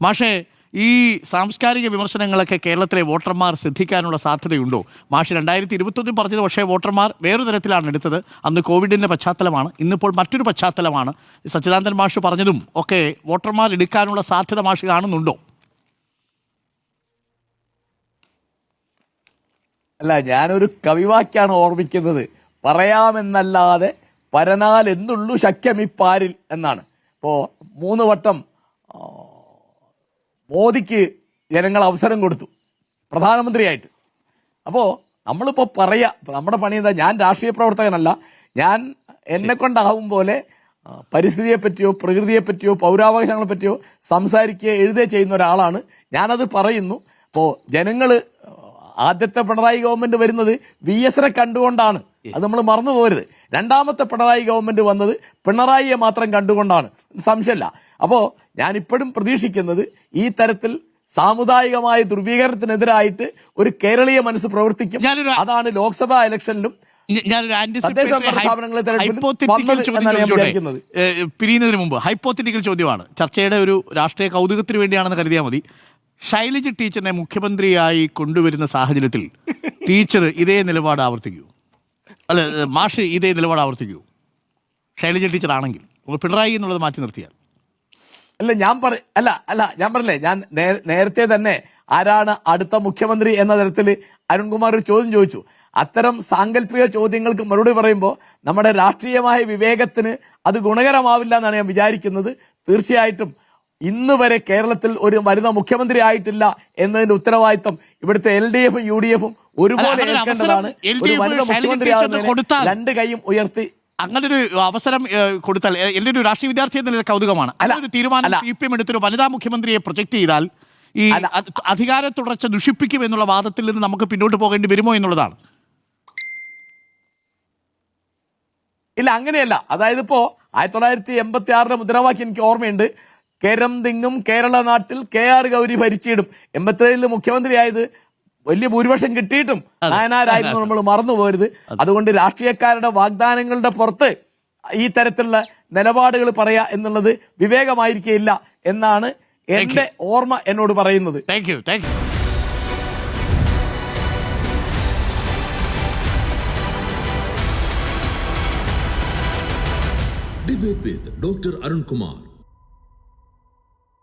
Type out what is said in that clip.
മാഷേ, ഈ സാംസ്കാരിക വിമർശനങ്ങളൊക്കെ കേരളത്തിലെ വോട്ടർമാർ ശ്രദ്ധിക്കാനുള്ള സാധ്യതയുണ്ടോ? മാഷ് 2021 പറഞ്ഞത്, പക്ഷേ വോട്ടർമാർ വേറൊരു തരത്തിലാണ് എടുത്തത്. അന്ന് കോവിഡിൻ്റെ പശ്ചാത്തലമാണ്, ഇന്നിപ്പോൾ മറ്റൊരു പശ്ചാത്തലമാണ്. സച്ചിദാനന്ദൻ മാഷ് പറഞ്ഞതും ഒക്കെ വോട്ടർമാർ എടുക്കാനുള്ള സാധ്യത മാഷ് കാണുന്നുണ്ടോ? അല്ല, ഞാനൊരു കവിവാക്യാണ് ഓർമ്മിക്കുന്നത്. പറയാമെന്നല്ലാതെ പരനാൽ എന്നുള്ളു ശക്യമിപ്പാരിൽ എന്നാണ്. ഇപ്പോൾ 3 വട്ടം മോദിക്ക് ജനങ്ങൾ അവസരം കൊടുത്തു പ്രധാനമന്ത്രിയായിട്ട്. അപ്പോൾ നമ്മളിപ്പോൾ നമ്മുടെ പണി എന്താ? ഞാൻ രാഷ്ട്രീയ പ്രവർത്തകനല്ല. ഞാൻ എന്നെ കൊണ്ടാവും പോലെ പരിസ്ഥിതിയെ പറ്റിയോ പ്രകൃതിയെ പറ്റിയോ പൗരാവകാശങ്ങളെ പറ്റിയോ സംസാരിക്കുകയോ എഴുതുകയോ ചെയ്യുന്ന ഒരാളാണ്. ഞാനത് പറയുന്നു. അപ്പോൾ ജനങ്ങൾ ആദ്യത്തെ പിണറായി ഗവൺമെന്റ് വരുന്നത് VS-നെ കണ്ടുകൊണ്ടാണ്. അത് നമ്മൾ മറന്നു പോകരുത്. രണ്ടാമത്തെ പിണറായി ഗവൺമെന്റ് വന്നത് പിണറായിയെ മാത്രം കണ്ടുകൊണ്ടാണ്, സംശയമില്ല. അപ്പോ ഞാൻ ഇപ്പോഴും പ്രതീക്ഷിക്കുന്നത് ഈ തരത്തിൽ സാമുദായികമായ ധ്രുവീകരണത്തിനെതിരായിട്ട് ഒരു കേരളീയ മനസ്സ് പ്രവർത്തിക്കും. അതാണ് ലോക്സഭാ ഇലക്ഷനിലും പിരിയുന്നതിന് മുമ്പ് ഹൈപ്പോത്തറ്റിക്കൽ ചോദ്യമാണ്. ചർച്ചയുടെ ഒരു രാഷ്ട്രീയ കൗതുകത്തിന് വേണ്ടിയാണെന്ന് കരുതിയാൽ മതി. ശൈലജ ടീച്ചറിനെ മുഖ്യമന്ത്രിയായി കൊണ്ടുവരുന്ന സാഹചര്യത്തിൽ ടീച്ചർ ഇതേ നിലപാട് ആവർത്തിക്കൂ? അല്ല, മാഷ് ഇതേ നിലപാട് ആവർത്തിക്കൂ ശൈലജ ടീച്ചർ ആണെങ്കിൽ? പിണറായി എന്നുള്ളത് മാറ്റി നിർത്തിയാൽ? ഞാൻ പറഞ്ഞില്ലേ, ഞാൻ നേരത്തെ തന്നെ ആരാണ് അടുത്ത മുഖ്യമന്ത്രി എന്ന തരത്തിൽ അരുൺകുമാർ ഒരു ചോദ്യം ചോദിച്ചു. അത്തരം സാങ്കല്പിക ചോദ്യങ്ങൾക്ക് മറുപടി പറയുമ്പോൾ നമ്മുടെ രാഷ്ട്രീയമായ വിവേകത്തിന് അത് ഗുണകരമാവില്ല എന്നാണ് ഞാൻ വിചാരിക്കുന്നത്. തീർച്ചയായിട്ടും ഇന്ന് വരെ കേരളത്തിൽ ഒരു വനിതാ മുഖ്യമന്ത്രി ആയിട്ടില്ല എന്നതിന്റെ ഉത്തരവാദിത്തം ഇവിടുത്തെ LDF-ഉം UDF-ഉം ഒരുപോലെ ഏൽക്കേണ്ടതാണ്. ഒരു വനിതാ മുഖ്യമന്ത്രി രണ്ട് കൈയും ഉയർത്തി അങ്ങനൊരു അവസരം കൊടുത്താൽ എൻ്റെ ഒരു രാഷ്ട്രീയ വിദ്യാർത്ഥി എന്ന കൗതുകമാണ്. ഒരു തീരുമാനം CPM എടുത്തൊരു വനിതാ മുഖ്യമന്ത്രിയെ പ്രൊജക്ട് ചെയ്താൽ ഈ അധികാര തുടർച്ച ദുഷിപ്പിക്കും എന്നുള്ള വാദത്തിൽ നിന്ന് നമുക്ക് പിന്നോട്ട് പോകേണ്ടി വരുമോ എന്നുള്ളതാണ്. ഇല്ല, അങ്ങനെയല്ല. അതായത് ഇപ്പോ 1986 മുദ്രാവാക്യം എനിക്ക് ഓർമ്മയുണ്ട്. കേരം തിങ്ങും കേരള നാട്ടിൽ KR ഗൗരി ഭരിച്ചിടും. 87 മുഖ്യമന്ത്രിയായത് വലിയ ഭൂരിപക്ഷം കിട്ടിയിട്ടും നായനാരായിരുന്നു, നമ്മൾ മറന്നു പോരുത്. അതുകൊണ്ട് രാഷ്ട്രീയക്കാരുടെ വാഗ്ദാനങ്ങളുടെ പുറത്ത് ഈ തരത്തിലുള്ള നിലപാടുകൾ പറയാ എന്നുള്ളത് വിവേകമായിരിക്കില്ല എന്നാണ് എന്റെ ഓർമ്മ എന്നോട് പറയുന്നത്. Thank you. Debate with Dr. Arun Kumar.